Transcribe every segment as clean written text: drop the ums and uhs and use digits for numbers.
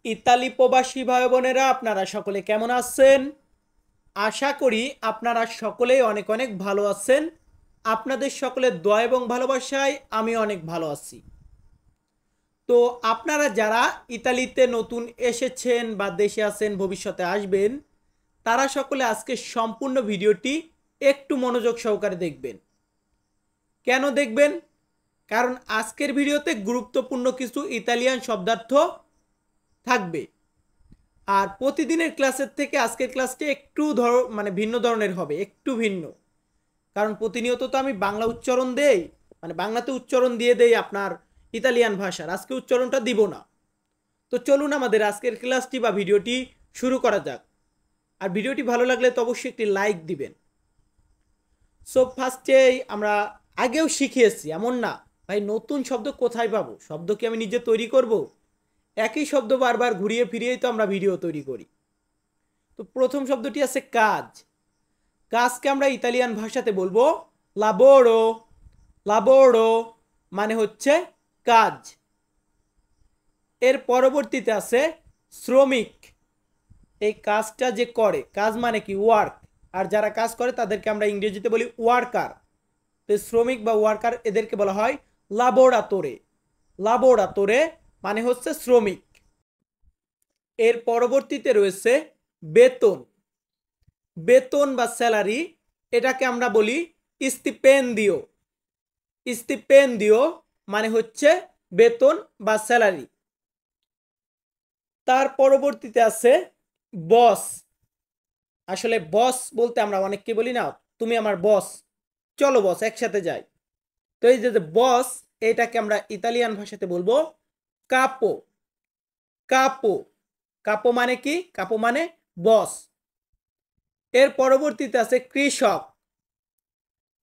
Italy প্রবাসী ভাই বোনেরা আপনারা সকলে কেমন আছেন? আশা করি আপনারা সকলেই অনেক অনেক ভালো আছেন। আপনাদের সকলের দোয়া এবং ভালোবাসায় আমি অনেক ভালো আছি। তো আপনারা যারা ইতালিতে নতুন এসেছেন বা দেশে আছেন, ভবিষ্যতে আসবেন, তারা সকলে আজকে সম্পূর্ণ ভিডিওটি একটু মনোযোগ সহকারে দেখবেন। কেন দেখবেন? কারণ আজকের ভিডিওতে গুরুত্বপূর্ণ কিছু ইতালিয়ান শব্দার্থ থাকবে। আর প্রতিদিনের ক্লাসের থেকে আজকের ক্লাসটি একটু ভিন্ন ধরনের হবে, একটু ভিন্ন। কারণ প্রতিনিয়ত তো আমি বাংলা উচ্চারণ দেই, বাংলাতে উচ্চারণ দিয়ে দেই আপনার ইতালিয়ান ভাষার, আজকে উচ্চারণটা দিব না। তো চলুন আমাদের আজকের ক্লাসটি বা ভিডিওটি শুরু করা যাক। আর ভিডিওটি ভালো লাগলে তো অবশ্যই একটি লাইক দিবেন। সো ফার্স্টেই আমরা আগেও শিখিয়েছি, এমন না ভাই নতুন শব্দ কোথায় পাবো, শব্দ কি আমি নিজে তৈরি করব? একই শব্দ বারবার ঘুরিয়ে ফিরিয়েই তো আমরা ভিডিও তৈরি করি। তো প্রথম শব্দটি আছে কাজ। কাজকে আমরা ইতালিয়ান ভাষাতে বলবো লাবোরো। লাবোরো মানে হচ্ছে কাজ। এর পরবর্তীতে আছে শ্রমিক। এই কাজটা যে করে, কাজ মানে কি ওয়ার্ক, আর যারা কাজ করে তাদেরকে আমরা ইংরেজিতে বলি ওয়ার্কার। তো শ্রমিক বা ওয়ার্কার এদেরকে বলা হয় লাবোরাতোরে। লাবোরাতোরে মানে হচ্ছে শ্রমিক। এর পরবর্তীতে রয়েছে বেতন। বেতন বা স্যালারি, এটাকে আমরা বলি স্টিপেন্দিও। স্টিপেন্দিও মানে হচ্ছে বেতন বা স্যালারি। তার পরবর্তীতে আছে বস। আসলে বস বলতে আমরা অনেককে বলি না, তুমি আমার বস, চলো বস একসাথে যাই। তো এই যে বস, এটাকে আমরা ইতালিয়ান ভাষাতে বলবো কাপো। কাপো। কাপো মানে কি? কাপো মানে বস। এর পরবর্তীতে আছে কৃষক।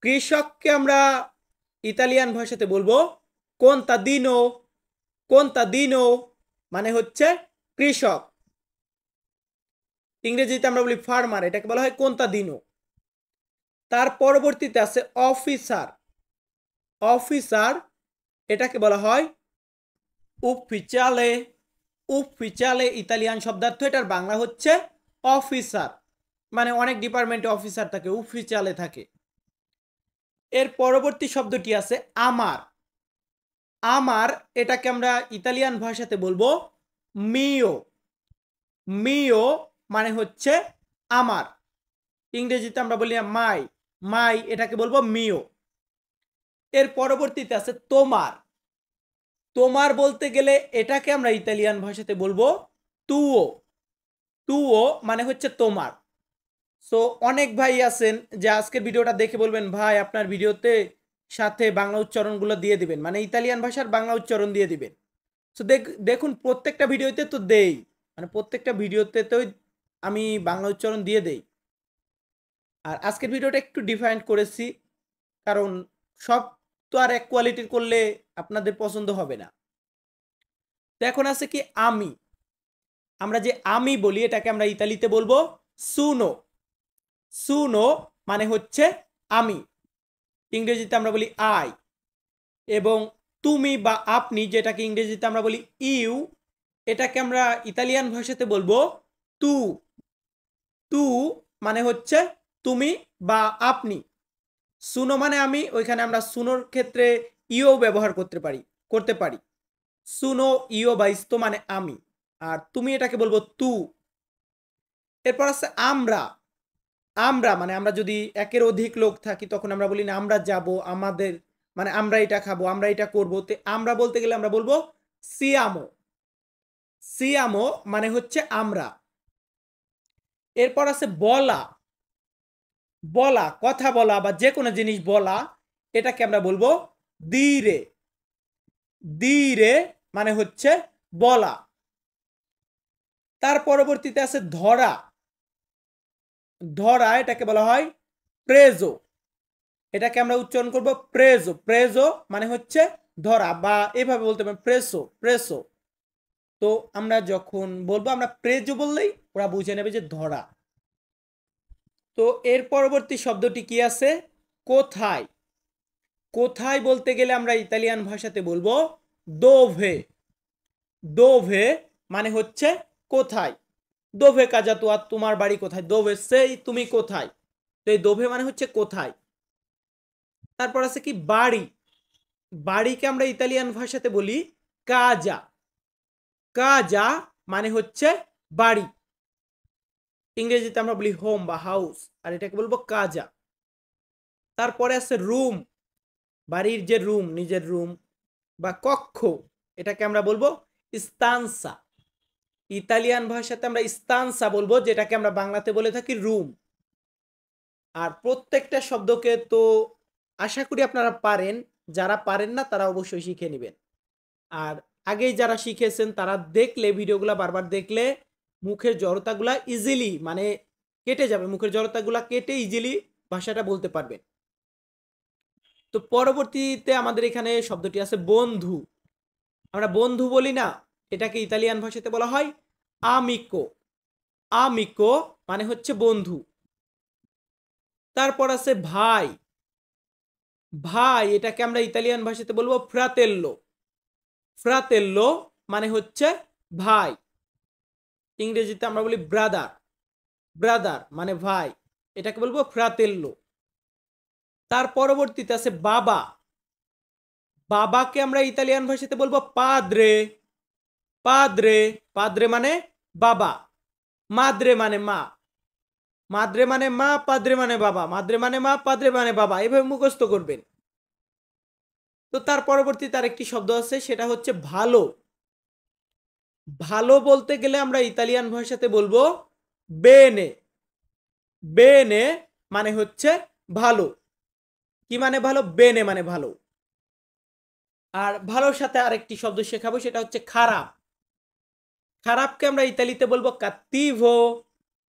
কৃষককে আমরা ইতালিয়ান ভাষাতে বলবো কোন্তাদিনো। কোন্তাদিনো মানে হচ্ছে কৃষক। ইংরেজিতে আমরা বলি ফার্মার, এটাকে বলা হয় কোন্তাদিনো। তার পরবর্তীতে আছে অফিসার। অফিসার এটাকে বলা হয় উফিচালে। উফিচালে ইতালিয়ান শব্দার্থ, এটার বাংলা হচ্ছে অফিসার। মানে অনেক ডিপার্টমেন্টে অফিসার থাকে, উফিচালে থাকে। এর পরবর্তী শব্দটি আছে আমার। আমার এটাকে আমরা ইতালিয়ান ভাষাতে বলবো মিও। মিও মানে হচ্ছে আমার। ইংরেজিতে আমরা বলি মাই। মাই এটাকে বলবো মিও। এর পরবর্তীতে আছে তোমার। তোমার বলতে গেলে এটাকে আমরা ইতালিয়ান ভাষাতে বলবো তুও। তুও মানে হচ্ছে তোমার। সো অনেক ভাই আছেন যে আজকের ভিডিওটা দেখে বলবেন ভাই আপনার ভিডিওতে সাথে বাংলা উচ্চারণগুলো দিয়ে দিবেন, মানে ইতালিয়ান ভাষার বাংলা উচ্চারণ দিয়ে দিবেন। সো দেখুন প্রত্যেকটা ভিডিওতে তো দেই, প্রত্যেকটা ভিডিওতে তো আমি বাংলা উচ্চারণ দিয়ে দেই। আর আজকের ভিডিওটা একটু ডিফারেন্ট করেছি, কারণ সব তো আর এক কোয়ালিটির করলে আপনাদের পছন্দ হবে না। তো এখন আছে কি আমি। আমরা যে আমি বলি এটাকে আমরা ইতালিতে বলবো সুনো। সুনো মানে হচ্ছে আমি। ইংরেজিতে আমরা বলি আই। এবং তুমি বা আপনি, যেটাকে ইংরেজিতে আমরা বলি ইউ, এটাকে আমরা ইতালিয়ান ভাষাতে বলবো তু। তু মানে হচ্ছে তুমি বা আপনি। সুনো মানে আমি, ওইখানে আমরা সুনোর ক্ষেত্রে ইও ব্যবহার করতে পারি। সুনো ইও বা ইস্তো মানে আমি, আর তুমি এটাকে বলবো তু। এরপর আছে আমরা। আমরা মানে আমরা যদি একের অধিক লোক থাকি তখন আমরা বলি না আমরা যাব, আমাদের, মানে আমরা এটা খাবো, আমরা এটা করবো। তো আমরা বলতে গেলে আমরা বলবো সিয়ামো। সিয়ামো মানে হচ্ছে আমরা। এরপর আছে বলা। বলা, কথা বলা বা যে কোনো জিনিস বলা, এটাকে আমরা বলবো দিরে। দিরে মানে হচ্ছে বলা। তার পরবর্তীতে আছে ধরা। ধরা এটাকে বলা হয় প্রেজো। এটাকে আমরা উচ্চারণ করব প্রেজো। প্রেজো মানে হচ্ছে ধরা, বা এভাবে বলতে পারেন প্রেসো। প্রেসো। তো আমরা যখন বলবো, আমরা প্রেজো বললেই ওরা বুঝে নেবে যে ধরা। তো এর পরবর্তী শব্দটি কি আছে? কোথায়। কোথায় বলতে গেলে আমরা ইতালিয়ান ভাষাতে বলবো দোভে। দোভে মানে হচ্ছে কোথায়। দোভে কাজা তো আর তোমার বাড়ি কোথায়, দোভে সেই তুমি কোথায়, তো এই দোভে মানে হচ্ছে কোথায়। তারপর আছে কি বাড়ি, বাড়িকে আমরা ইতালিয়ান ভাষাতে বলি কাজা, কাজা মানে হচ্ছে বাড়ি, ইংরেজিতে আমরা বলি হোম বা হাউস, আর এটাকে বলবো কাজা। তারপরে আছে রুম, বাড়ির যে রুম, নিজের রুম বা কক্ষ, এটাকে আমরা বলবো স্তানসা। ইতালিয়ান ভাষাতে আমরা স্তানসা বলবো, যেটাকে আমরা বাংলাতে বলে থাকি রুম। আর প্রত্যেকটা শব্দকে তো আশা করি আপনারা পারেন, যারা পারেন না তারা অবশ্যই শিখে নেবেন। আর আগেই যারা শিখেছেন তারা দেখলে, ভিডিওগুলো বারবার দেখলে মুখের জড়তাগুলা ইজিলি মানে কেটে যাবে, মুখের জড়তাগুলা কেটে ইজিলি ভাষাটা বলতে পারবেন। তো পরবর্তীতে আমাদের এখানে শব্দটি আছে বন্ধু। আমরা বন্ধু বলি না, এটাকে ইতালিয়ান ভাষাতে বলা হয় আমিকো। আমিকো মানে হচ্ছে বন্ধু। তারপর আছে ভাই, ভাই এটাকে আমরা ইতালিয়ান ভাষাতে বলবো ফ্রাতেল্লো। ফ্রাতেল্লো মানে হচ্ছে ভাই, ইংরেজিতে আমরা বলি ব্রাদার। ব্রাদার মানে ভাই, এটাকে বলবো ফ্রাতেল্লো। তার পরবর্তীতে আছে বাবা, বাবাকে আমরা ইতালিয়ান ভাষাতে বলবো পাদ্রে। পাদ্রে, পাদ্রে মানে বাবা। মাদ্রে মানে মা, মাদ্রে মানে মা, পাদ্রে মানে বাবা, মাদ্রে মানে মা, পাদ্রে মানে বাবা, এভাবে মুখস্থ করবেন। তো তার পরবর্তীতে আরেকটি শব্দ আছে, সেটা হচ্ছে ভালো। ভালো বলতে গেলে আমরা ইতালিয়ান ভাষাতে বলবো বেনে। বেনে মানে হচ্ছে ভালো। কি মানে ভালো? বেনে মানে ভালো। আর ভালোর সাথে আরেকটি শব্দ শেখাবো, সেটা হচ্ছে খারাপ। খারাপকে আমরা ইতালিতে বলবো কাত্তিভো।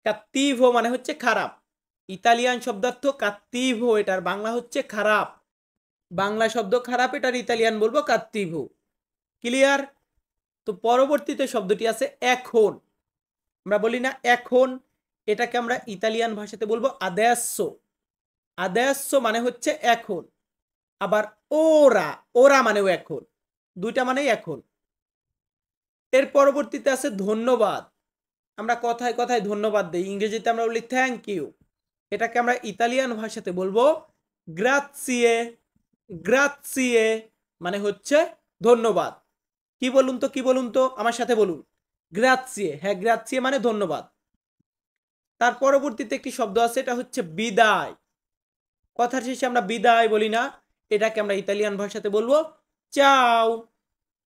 কাত্তিভো মানে হচ্ছে খারাপ। ইতালিয়ান শব্দার্থ কাত্তিভো, এটার বাংলা হচ্ছে খারাপ। বাংলা শব্দ খারাপ, এটার ইতালিয়ান বলবো কাত্তিভো। ক্লিয়ার? তো পরবর্তীতে শব্দটি আছে এখন। আমরা বলি না এখন, এটাকে আমরা ইতালিয়ান ভাষাতে বলবো আদেসো। আদেসো মানে হচ্ছে এখন। আবার ওরা, ওরা মানেও এখন, দুইটা মানেই এখন। এর পরবর্তীতে আছে ধন্যবাদ। আমরা কথায় কথায় ধন্যবাদ দিই, ইংরেজিতে আমরা বলি থ্যাংক ইউ। এটাকে আমরা ইতালিয়ান ভাষাতে বলবো গ্রাৎসিয়ে। গ্রাৎসিয়ে মানে হচ্ছে ধন্যবাদ। কি বলুন তো, কি বলুন তো, আমার সাথে বলুন গ্রাৎসিয়ে। হ্যাঁ, গ্রাৎসিয়ে মানে ধন্যবাদ। তার পরবর্তীতে একটি শব্দ আছে, এটা হচ্ছে বিদায়। কথার শেষে আমরা বিদায় বলি না, এটাকে আমরা ইতালিয়ান ভাষাতে বলবো চাও।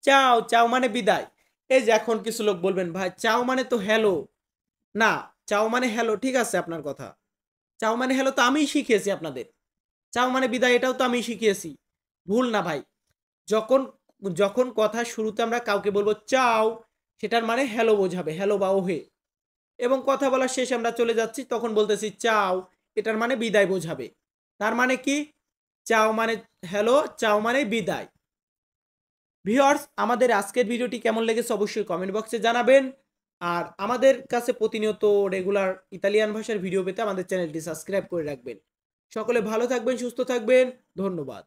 চাও, চাও মানে বিদায়। এই যে এখন কিছু লোক বলবেন ভাই চাও মানে তো হ্যালো। না, চাও মানে হ্যালো, ঠিক আছে আপনার কথা। চাও মানে হ্যালো তো আমিই শিখিয়েছি আপনাদের। চাও মানে বিদায়, এটাও তো আমি শিখিয়েছি। ভুল না ভাই। যখন যখন কথা শুরুতে আমরা কাউকে বলবো চাও, সেটার মানে হ্যালো বোঝাবে, হ্যালো বা ওহে। এবং কথা বলার শেষে আমরা চলে যাচ্ছি, তখন বলতেছি চাও, এটার মানে বিদায় বোঝাবে। তার মানে কি? চাও মানে হ্যালো, চাও মানে বিদায়। ভিউয়ার্স, আমাদের আজকের ভিডিওটি কেমন লেগেছে অবশ্যই কমেন্ট বক্সে জানাবেন। আর আমাদের কাছে প্রতিনিয়ত রেগুলার ইতালিয়ান ভাষার ভিডিও পেতে আমাদের চ্যানেলটি সাবস্ক্রাইব করে রাখবেন। সকলে ভালো থাকবেন, সুস্থ থাকবেন। ধন্যবাদ।